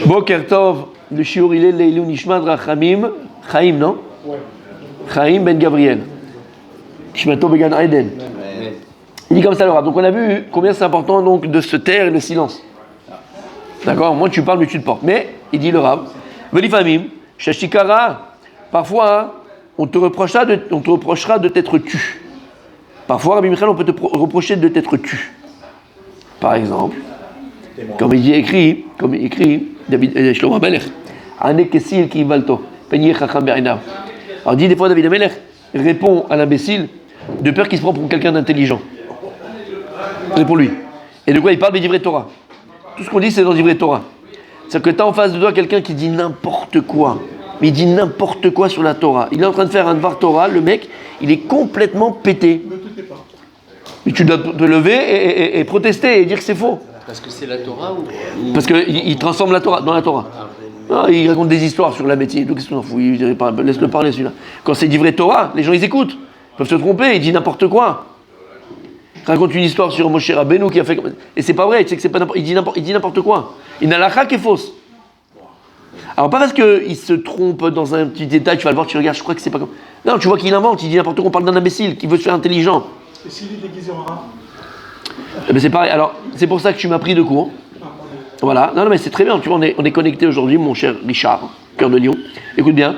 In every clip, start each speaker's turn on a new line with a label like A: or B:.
A: Boker Tov, le shiur il est Leilou Nishmat Rachamim, Chaim, non? Chaim ben Gabriel. Nishmato Began Aiden. Il dit comme ça le Rav. Donc on a vu combien c'est important donc de se taire et le silence. D'accord? Moi tu parles mais tu te portes. Mais il dit le Rav, Velifamim, Shashikara, parfois on te reprochera de t'être tu. Parfois Rabbi Michal on peut te reprocher de t'être tu. Par exemple, comme il écrit David Shlomo Amelech, Ane Kessil ki valto, Penyeh Chacham Be'inav. Alors dit des fois David Amelech répond à l'imbécile de peur qu'il se prend pour quelqu'un d'intelligent. C'est pour lui. Et de quoi il parle des livrets Torah. Tout ce qu'on dit c'est dans les livrets Torah. C'est-à-dire que tu as en face de toi quelqu'un qui dit n'importe quoi. Mais il dit n'importe quoi sur la Torah. Il est en train de faire un Dvar Torah, le mec, il est complètement pété. Mais tu dois te lever et protester et dire que c'est faux.
B: Parce que c'est la Torah ou...
A: Parce qu'il transforme la Torah dans la Torah. Ah, il raconte des histoires sur la médecine. Qu'est-ce qu'on en fout? Laisse-le parler celui-là. Quand c'est du vrai Torah, les gens ils écoutent. Ils peuvent se tromper, il dit n'importe quoi. Il raconte une histoire sur Moshe Rabbeinu qui a fait... Et c'est pas vrai, tu sais que c'est pas n'importe... Il dit n'importe quoi. Il n'a la halakha qui est fausse. Alors pas parce qu'il se trompe dans un petit détail, tu vas le voir, tu regardes, je crois que c'est pas comme... Non, tu vois qu'il invente, il dit n'importe quoi, on parle d'un imbécile qui veut se faire intelligent.
C: Et s'il est déguisé en rat?
A: Eh ben c'est pareil, alors c'est pour ça que tu m'as pris de court. Voilà, non mais c'est très bien, tu vois, on est connecté aujourd'hui, mon cher Richard, cœur de lion. Écoute bien.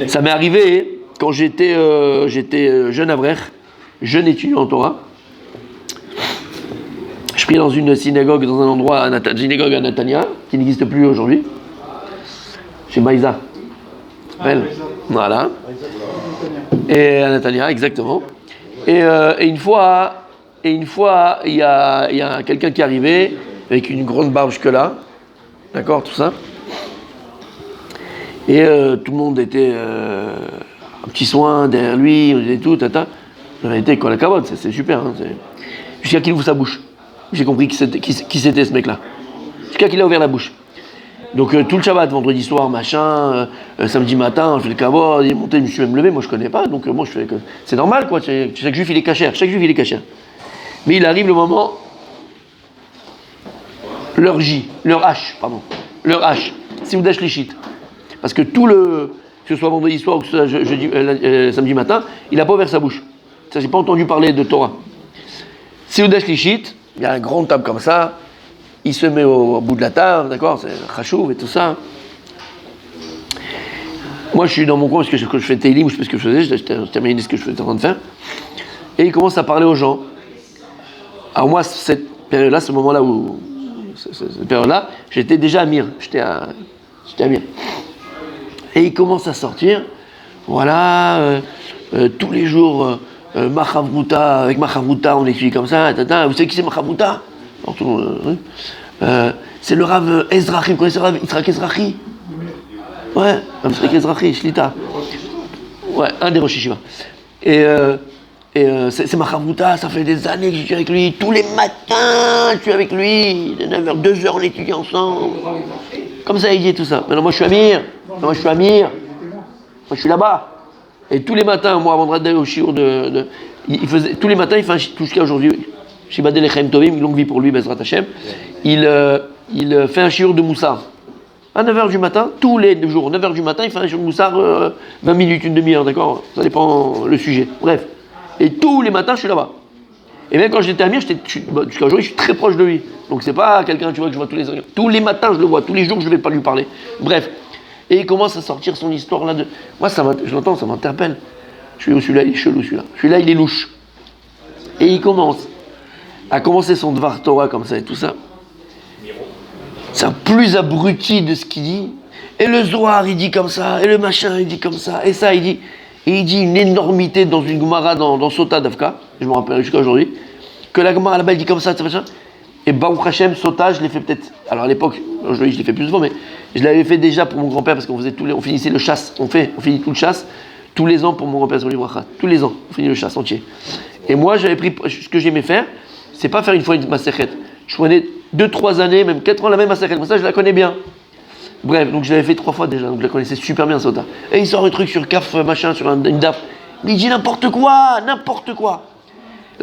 A: Ça m'est arrivé quand j'étais jeune avrech, jeune étudiant en Torah. Je priais dans une synagogue, dans un endroit, synagogue à Natania, qui n'existe plus aujourd'hui, chez Maïza. Voilà. Et à Natania, exactement. Et une fois, il y a quelqu'un qui est arrivé avec une grande barbe jusque-là, d'accord, tout ça. Et tout le monde était un petit soin derrière lui, et tout, tata. En réalité, quoi la cavote, c'est super. Hein, jusqu'à qu'il ouvre sa bouche. J'ai compris qui c'était ce mec-là. Jusqu'à qu'il a ouvert la bouche. Donc tout le Shabbat, vendredi soir, machin, samedi matin, je fais le kavod, il est monté, je me suis même levé, moi je connais pas, donc moi je fais que... C'est normal quoi, chaque juif il est cachère, Mais il arrive le moment, leur H, si vous dash lichit. Parce que que ce soit vendredi soir ou que ce soit samedi matin, il n'a pas ouvert sa bouche. Ça, j'ai pas entendu parler de Torah. Si vous dash lichit, il y a un grand table comme ça, il se met au bout de la table, d'accord, c'est chachouv et tout ça. Moi, je suis dans mon coin parce que je fais Teilim, je sais ce que je faisais, je terminais ce que je étais en train de faire. Et il commence à parler aux gens. Alors moi, cette période-là, ce moment-là où... Cette période-là, j'étais déjà à Mir. J'étais à Mir. Et il commence à sortir, voilà, tous les jours, Machavruta, avec Machavruta, on écrit comme ça, tata. Vous savez qui c'est Machavruta? C'est le Rav Ezrachi, vous connaissez le Rav Yitzhak Ezrachi? Ouais, Rav Yitzhak Ezrachi, Shlita. Ouais, un des Rosh Yeshiva. Et c'est Machavruta, ça fait des années que je suis avec lui, tous les matins je suis avec lui, de 9h, 2h on étudie ensemble. Comme ça il dit tout ça. Maintenant moi je suis à Mir, moi je suis là-bas. Et tous les matins, moi avant d'aller au shiur tous les matins il fait un shiur, jusqu'à aujourd'hui. Shibadel Echaim Tovim, longue vie pour lui, Bezrat Hashem. Il fait un shiur de Moussar. À 9h du matin, tous les jours, 9h du matin, il fait un shiur de Moussar, 20 minutes, une demi-heure, d'accord? Ça dépend le sujet. Bref. Et tous les matins, je suis là-bas. Et même quand j'étais à Mir, jusqu'à aujourd'hui, je suis très proche de lui. Donc c'est pas quelqu'un, tu vois, que je vois tous les ans. Tous les matins, je le vois. Tous les jours, je ne vais pas lui parler. Bref. Et il commence à sortir son histoire là de... Moi, je l'entends, ça m'interpelle. Celui-là, il est chelou, celui-là. Celui-là, il est louche. Et il commence à commencer son Dvar Torah comme ça et tout ça. C'est un plus abruti de ce qu'il dit. Et le Zohar, il dit comme ça. Et le machin, il dit comme ça. Et ça, il dit... Et il dit une énormité dans une Gemara dans Sota d'Avka, je me rappelle jusqu'à aujourd'hui, que la Gemara là-bas, elle dit comme ça, et Baruch Hashem, Sota, je l'ai fait peut-être, alors à l'époque, aujourd'hui je l'ai fait plus souvent, mais je l'avais fait déjà pour mon grand-père, parce qu'on faisait on finissait le chasse, on finit tout le chasse, tous les ans pour mon grand-père, tous les ans, on finit le chasse entier. Et moi, j'avais pris, ce que j'aimais faire, c'est pas faire une fois une Masechet. Je prenais 2-3 années, même 4 ans la même Masechet, comme ça je la connais bien. Bref, donc je l'avais fait 3 fois déjà, donc je la connaissais super bien, Sota. Et il sort un truc sur Kaf, machin, sur une DAF. Mais il dit n'importe quoi. Là,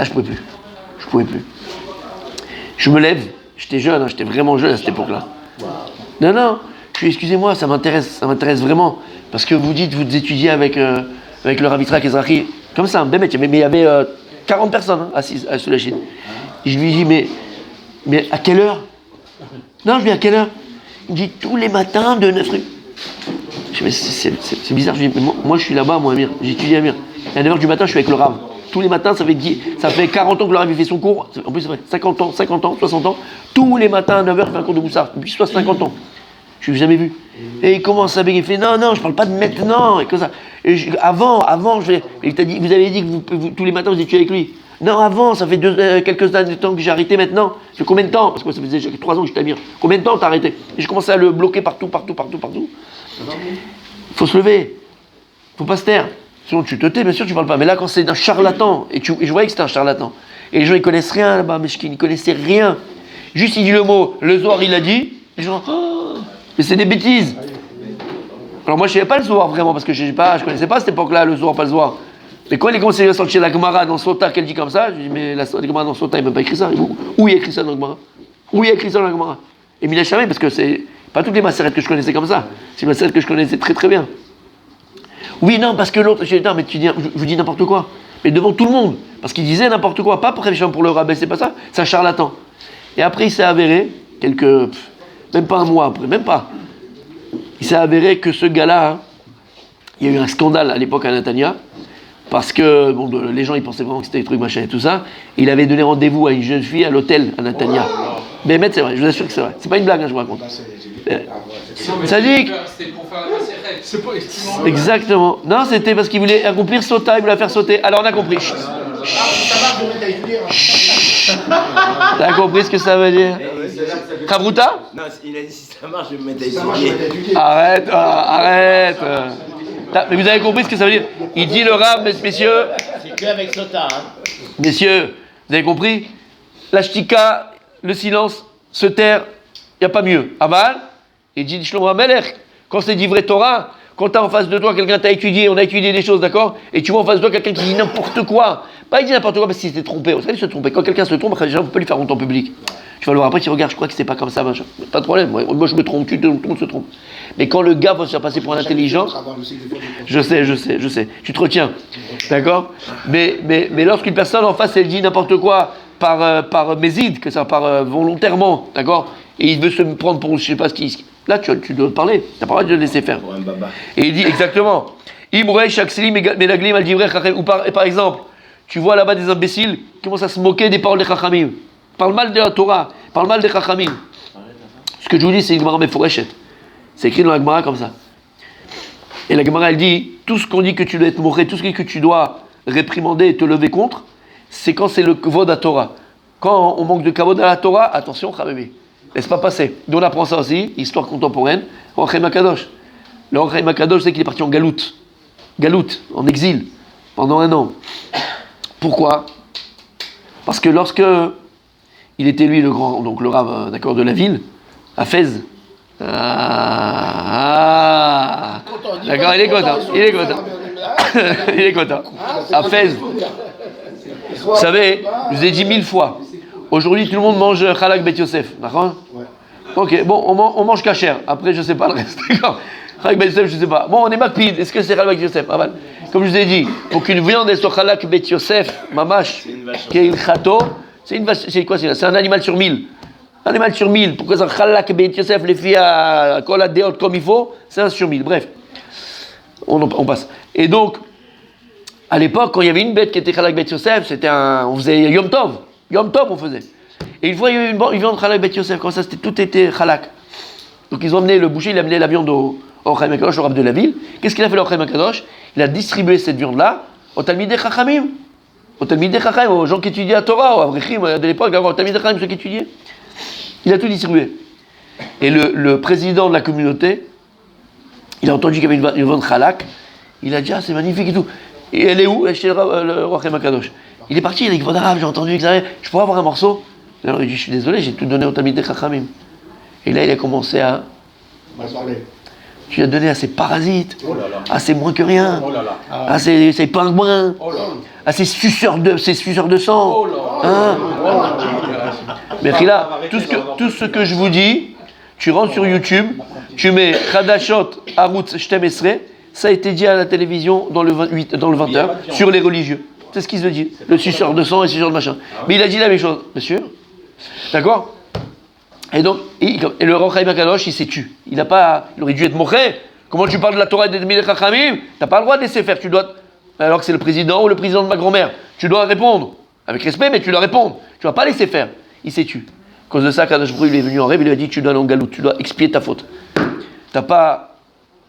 A: je pouvais plus. Je me lève, J'étais jeune, hein, j'étais vraiment jeune à cette époque-là. Non, non, excusez-moi, ça m'intéresse vraiment. Parce que vous dites, vous étudiez avec le Rav Yitzhak Ezrahi, comme ça, mais il y avait 40 personnes hein, assises sous la Chine. Et je lui dis, mais à quelle heure? Non, je lui dis, à quelle heure? Il me dit, tous les matins de 9 rue. Je dis, mais c'est bizarre, je dis, mais moi je suis là-bas, moi, Amir, j'étudie à Amir. Et à 9h du matin, je suis avec le Rav. Tous les matins, ça fait 40 ans que le Rav fait son cours. En plus, c'est vrai, 50 ans, 60 ans. Tous les matins à 9h, il fait un cours de Moussard. Depuis 50 ans. Je ne l'ai jamais vu. Et il commence à bégayer, il fait non, je parle pas de maintenant, et comme ça. Et avant, il t'a dit, vous avez dit que vous, tous les matins vous étiez avec lui. Non, avant, ça fait quelques années de temps que j'ai arrêté maintenant. Ça fait combien de temps? Parce que ça faisait déjà 3 ans que je t'admire. Combien de temps t'as arrêté? Et je commençais à le bloquer partout. Faut se lever. Faut pas se taire. Sinon tu te tais, bien sûr tu parles pas. Mais là quand c'est d'un charlatan, et je voyais que c'était un charlatan. Et les gens ils connaissent rien là-bas, mais ils ne connaissaient rien. Juste il dit le mot, le Zohar il a dit, les gens, oh, mais c'est des bêtises. Alors moi je savais pas le Zohar vraiment, parce que je connaissais pas à cette époque-là le Zohar, pas le Zohar. Mais quand il est commencé à sortir la Gemara dans Sota qu'elle dit comme ça, je dis mais la Gemara dans Sota il m'a pas écrit ça. Où il y a écrit ça dans la Gemara? Où il y a écrit ça dans la Gemara? Et Mina Shamay, parce que c'est pas toutes les macérettes que je connaissais comme ça. C'est les macérettes que je connaissais très très bien. Oui, non, parce que l'autre, je dis, non, mais tu dis, je vous dis n'importe quoi. Mais devant tout le monde. Parce qu'il disait n'importe quoi, pas pour le rabais, c'est pas ça, c'est un charlatan. Et après, il s'est avéré, même pas un mois après, même pas. Il s'est avéré que ce gars-là, hein, il y a eu un scandale à l'époque à Netanya, parce que bon, les gens ils pensaient vraiment que c'était des trucs machin et tout ça. Et il avait donné rendez-vous à une jeune fille à l'hôtel à Netanya. Mais c'est vrai, je vous assure que c'est vrai. C'est pas une blague, hein, je vous raconte. Ça dit
B: c'était pour faire la macérette. C'est pas estimant.
A: Exactement. Non, c'était parce qu'il voulait accomplir Sota, il voulait la faire sauter. Alors on a compris. T'as compris ce que ça veut dire? Chabruta?
D: Non, il a dit si ça marche, je vais me mettre à étudier.
A: Arrête. Mais vous avez compris ce que ça veut dire? Il dit le Rav, messieurs.
D: C'est que avec Sota, hein.
A: Messieurs, vous avez compris? La shtika, le silence, se taire, il n'y a pas mieux. Aval, il dit Shlomo HaMelech, quand c'est dit vrai Torah, quand tu as en face de toi quelqu'un t'a étudié, on a étudié des choses, d'accord? Et tu vois en face de toi quelqu'un qui dit n'importe quoi. Pas il dit n'importe quoi parce qu'il s'est trompé. Vous savez, se tromper. Quand quelqu'un se trompe, déjà, on peut lui faire honte en public. Tu vas le voir après, tu regardes, je crois que c'est pas comme ça, machin. Pas de problème, moi je me trompe, tout le monde se trompe. Mais quand le gars va se faire passer pour un intelligent, je sais, tu te retiens, d'accord? Mais lorsqu'une personne en face, elle dit n'importe quoi par méside, que ça, par volontairement, d'accord? Et il veut se prendre pour je sais pas ce qui... Là, tu dois parler, tu n'as pas le droit de le laisser faire. Et il dit exactement, ou par exemple, tu vois là-bas des imbéciles qui commencent à se moquer des paroles des Chachamim. Parle mal de la Torah, parle mal des Chachamim. Ce que je vous dis, c'est une Gemara Meforeshet. C'est écrit dans la Gemara comme ça. Et la Gemara, elle dit, tout ce qu'on dit que tu dois être moqué, tout ce que tu dois réprimander et te lever contre, c'est quand c'est le kavod à Torah. Quand on manque de kavod à la Torah, attention, Chabibi, laisse pas passer. D'où on apprend ça aussi, histoire contemporaine, Roi Chaim Akadosh. Le Roi Chaim Akadosh, c'est qu'il est parti en galoute, en exil, pendant 1 an. Pourquoi? Parce que lorsque il était lui le grand, donc le rave, d'accord, de la ville, à Fès. D'accord, il est content. Il est content. À Fès. Vous savez, je vous ai dit 1000 fois. Aujourd'hui, tout le monde mange Chalak Bet Yosef. D'accord? Ok, bon, on mange kasher. Après, je sais pas le reste. D'accord? Chalak Bet Yosef, je sais pas. Bon, on est makpid. Est-ce que c'est Chalak Bet Yosef? Comme je vous ai dit, pour qu'une viande ait sur Chalak Bet Yosef, mamash, qui est il chato, c'est une vache, c'est quoi? C'est un animal sur 1000. Un animal sur 1000. Pourquoi ça Chalak Bet Yosef, les filles à Kol Adéot comme il faut, c'est 1 sur 1000. Bref, on passe. Et donc, à l'époque, quand il y avait une bête qui était Chalak Bet Yosef, on faisait Yom Tov. Yom Tov, on faisait. Et une fois, il y a eu une viande Chalak Bet Yosef, comme ça, tout était Chalak. Donc, ils ont amené, le boucher, il a amené la viande au Chaim Akadosh, au Rav de la ville. Qu'est-ce qu'il a fait, le Chaim Akadosh? Il a distribué cette viande-là au Talmidei Chachamim. Au Talmidei Chachamim, aux gens qui étudiaient la Torah, aux Avrechim de l'époque, au Talmidei Chachamim, ceux qui étudiaient. Il a tout distribué. Et le président de la communauté, il a entendu qu'il y avait une viande Chalak. Il a dit, c'est magnifique et tout. Et elle est où? Elle est chez le Roi Chaim Akadosh. Il est parti, il a dit, j'ai entendu que ça avait... Je pourrais avoir un morceau? Alors il dit, je suis désolé, j'ai tout donné au Talmidei Chachamim. Et là, il a commencé à... Tu as donné à ces parasites, à ces moins que rien, à ces pingouins, à ces suceurs de sang. Mais là, tout ce que je vous dis, tu rentres sur YouTube, tu mets Khadashot, Arutz, Shtem Esrei, ça a été dit à la télévision dans le 20h, sur les religieux. C'est ce qu'ils se dit. Le suceur de sang et le suceur de machin. Mais il a dit la même chose, monsieur. D'accord? Et donc, et le Rav Chaim Akadosh, il s'est tu. Il aurait dû être moché. Comment tu parles de la Torah et des Milech Chachamim? T'as pas le droit de laisser faire. Tu dois, alors que c'est le président ou le président de ma grand-mère. Tu dois répondre. Avec respect, mais tu dois répondre. Tu vas pas laisser faire. Il s'est tu. À cause de ça, Kadosh Baruch Hu, il est venu en rêve, il lui a dit, tu dois aller en galoute, tu dois expier ta faute.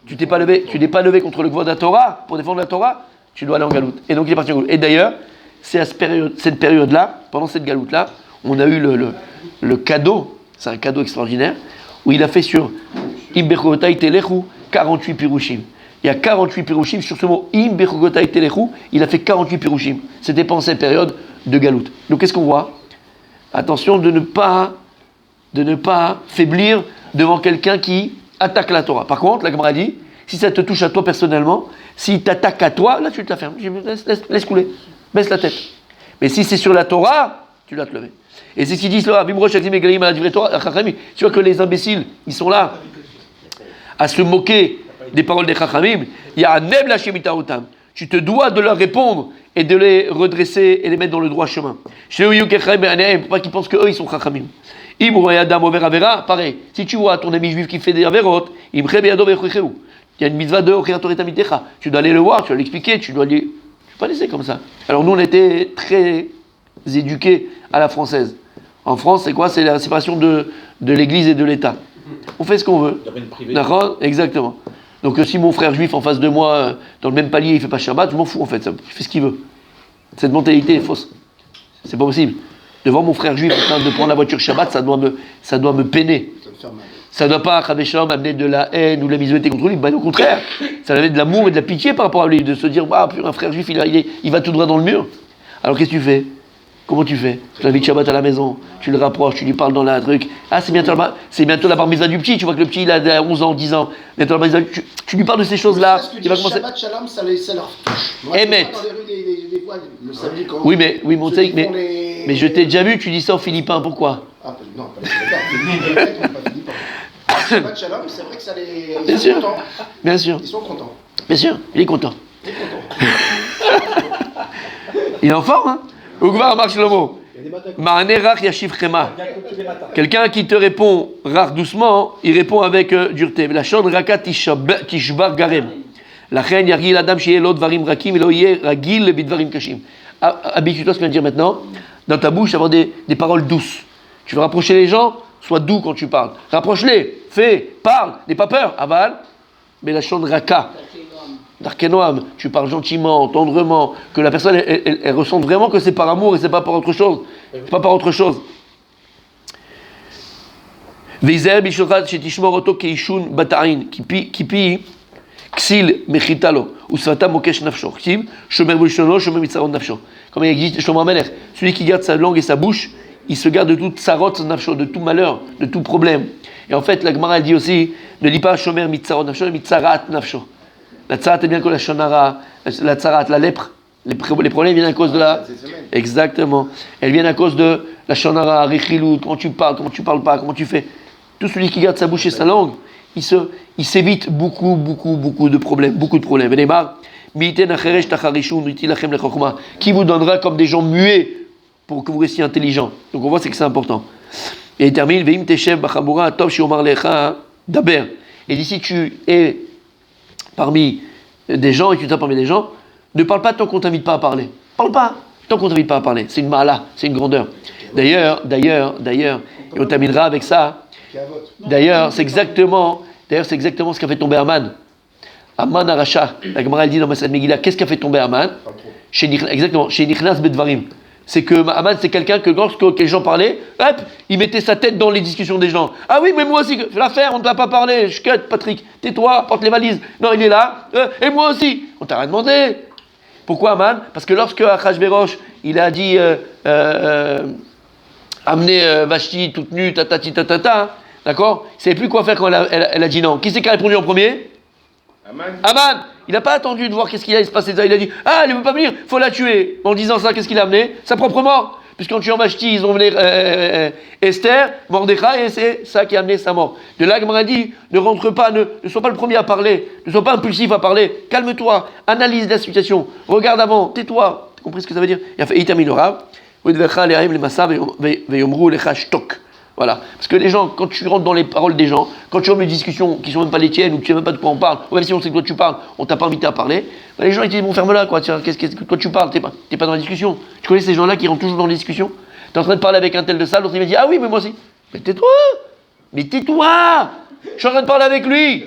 A: Tu t'es pas levé contre le Kvod de la Torah, pour défendre la Torah, tu dois aller en galoute. Et donc il est parti en galoute. Et d'ailleurs, c'est à cette période-là, pendant cette galoute-là, on a eu le cadeau, c'est un cadeau extraordinaire, où il a fait sur Im Bechogotai Telechu 48 pirushim. Il y a 48 pirushim sur ce mot Im Bechogotai Telechu, il a fait 48 pirushim. C'était pendant cette période de galoute. Donc qu'est-ce qu'on voit? Attention de ne pas faiblir devant quelqu'un qui attaque la Torah. Par contre, la Gemara dit, si ça te touche à toi personnellement, s'il t'attaque à toi, là tu te la fermes. Laisse couler, baisse la tête. Mais si c'est sur la Torah, tu dois te lever. Et c'est ce qu'ils disent là, tu vois que les imbéciles, ils sont là à se moquer des paroles des Chachamim. Il y a un Neb la Shemitah Otam. Tu te dois de leur répondre et de les redresser et les mettre dans le droit chemin. Pour pas qu'ils pensent qu'eux, ils sont chachamim. Pareil, si tu vois ton ami juif qui fait des averot, il y a une mitzvah de tu dois aller le voir, tu dois l'expliquer, tu dois pas laisser comme ça. Alors nous, on était très éduqués à la française. En France, c'est quoi? C'est la séparation de l'église et de l'État. On fait ce qu'on veut. D'accord? Exactement. Donc si mon frère juif en face de moi, dans le même palier, il fait pas Shabbat, je m'en fous en fait, il fait ce qu'il veut. Cette mentalité est fausse. C'est pas possible. Devant mon frère juif en train de prendre la voiture Shabbat, ça doit me peiner. Ça ne doit pas, Khabesham, amener de la haine ou de la misogynie contre lui. Ben, au contraire, ça amener de l'amour et de la pitié par rapport à lui, de se dire, un frère juif, il va tout droit dans le mur. Alors qu'est-ce que tu fais? Comment tu fais? Tu l'invites Shabbat à la maison, tu le rapproches, tu lui parles dans la truc. Ah, c'est bientôt la bar mitzvah du petit, tu vois que le petit il a 11 ans, 10 ans. Bientôt la bar mitzvah, tu lui parles de ces choses-là.
E: Il va commencer. Shabbat Shalom, ça leur touche.
A: Émet. Oui, mais je t'ai déjà vu, tu dis ça aux Philippins, pourquoi?
E: Ah, non, pas les Philippins. Shabbat Shalom, c'est vrai que ça les.
A: Bien sûr. Bien sûr.
E: Ils sont contents.
A: Bien sûr, il est content. Il est en forme, hein? Ougvar marche le mot. Ma'ane rach yashiv chema. Quelqu'un qui te répond rare doucement, il répond avec dureté. La shon raka tishbar garem. La chen yargil adam shiye lo dvarim rakim lo yeh ragil bidvarim kashim. Habitue-toi à ce qu'on vient de dire maintenant. Dans ta bouche, avoir des paroles douces. Tu veux rapprocher les gens, sois doux quand tu parles. Rapproche-les, fais, parle, n'aie pas peur. Aval, mais la shon raka. Darkenoam, tu parles gentiment, tendrement, que la personne elle ressente vraiment que c'est par amour et c'est pas par autre chose. C'est pas par autre chose. Veizer bishochat shetishmor oto keishun bata'in kipi ksil mechitalo usvata mokesh nafsho ktiv shomer b'lishono shomer mitzaron nafsho. Comme il dit Shlomo HaMelech, celui qui garde sa langue et sa bouche, il se garde de toute sarot nafsho, de tout malheur, de tout problème. Et en fait, la Gemara elle dit aussi, ne lis pas shomer mitzaron nafsho, mitzarat nafsho. La tsarat est bien que la shonara, la tsarat, la lèpre. Les problèmes viennent à cause de la. Exactement. Elles viennent à cause de la shonara, richilut, comment tu parles pas, comment tu fais. Tout celui qui garde sa bouche et sa langue, il s'évite beaucoup de problèmes, Et les marques, qui vous donnera comme des gens muets pour que vous restiez intelligents. Donc on voit c'est que c'est important. Et il termine, veim teshev bachamura tov shiomar lecha daber. Et d'ici tu es parmi des gens et tu t'as parmi des gens, ne parle pas tant qu'on t'invite pas à parler. Parle pas tant qu'on t'invite pas à parler. C'est une mala, c'est une grandeur. D'ailleurs, et on terminera avec ça. D'ailleurs, c'est exactement ce qu'a fait tomber Aman. Aman Aracha. La Gemara elle dit dans Masad Megillah, qu'est-ce qu'a fait tomber Aman? Exactement, chez Nichnas Bedvarim. C'est que Aman, c'est quelqu'un que lorsque les gens parlaient, hop, il mettait sa tête dans les discussions des gens. Ah oui, mais moi aussi, fais l'affaire, on ne t'a pas parlé. Je cut, Patrick, tais-toi, porte les valises. Non, il est là. Et moi aussi. On t'a rien demandé. Pourquoi Aman? Parce que lorsque Achashverosh, il a dit amener Vashti toute nue, tatata, d'accord? Il ne savait plus quoi faire quand elle a dit non. Qui c'est qui a répondu en premier? Aman. Il n'a pas attendu de voir qu'est-ce qu'il allait se passer. Il a dit, elle ne veut pas venir, il faut la tuer. En disant ça, qu'est-ce qu'il a amené? Sa propre mort. puisque quand tu es en Vashti, ils ont mené Esther, Mordechai, et c'est ça qui a amené sa mort. De là, Gemara dit, ne rentre pas, ne sois pas le premier à parler, ne sois pas impulsif à parler, calme-toi, analyse la situation, regarde avant, tais-toi. Tu as compris ce que ça veut dire? Il termine le Rav. Voilà. Parce que les gens, quand tu rentres dans les paroles des gens, quand tu rentres dans les discussions qui ne sont même pas les tiennes, ou tu ne sais même pas de quoi on parle, ou même si on sait que toi tu parles, on t'a pas invité à parler, ben les gens ils te disent, bon, ferme-la, quoi, tiens, toi tu parles, t'es pas dans la discussion. Tu connais ces gens-là qui rentrent toujours dans les discussions? Tu es en train de parler avec un tel de ça, l'autre il va dire, ah oui, mais moi aussi. Mais tais-toi! Mais tais-toi! Je suis en train de parler avec lui!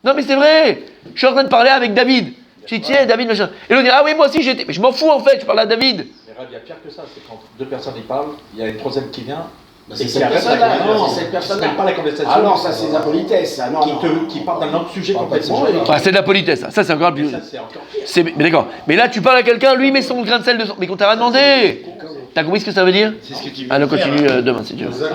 A: Non, mais c'est vrai! Je suis en train de parler avec David. Je dis, tiens, David, machin. Et l'autre dit, ah oui, moi aussi j'étais. Mais je m'en fous en fait, je parle à David.
C: Mais Rav, il y a pire que ça, c'est quand deux personnes y parlent, il y a une troisième qui vient.
E: C'est
C: Et qui
E: cette
C: arrête la
E: personne-là,
C: conversation.
E: non, c'est cette personne-là.
C: C'est même pas la conversation.
E: Ah non, ça c'est de la politesse, ça. Non, non.
C: Qui parle d'un autre sujet
E: Parle pas de ce
C: complètement.
E: genre-là.
A: Ouais, c'est de la politesse, ça c'est encore plus.
C: Ça, c'est encore pire.
A: Mais d'accord. Mais là, tu parles à quelqu'un, lui met son grain de sel de son. Mais qu'on t'a rien demandé. T'as compris ce que ça veut dire?
D: C'est ce que tu veux
A: Allez, on
D: faire,
A: continue
D: hein.
A: demain si tu veux.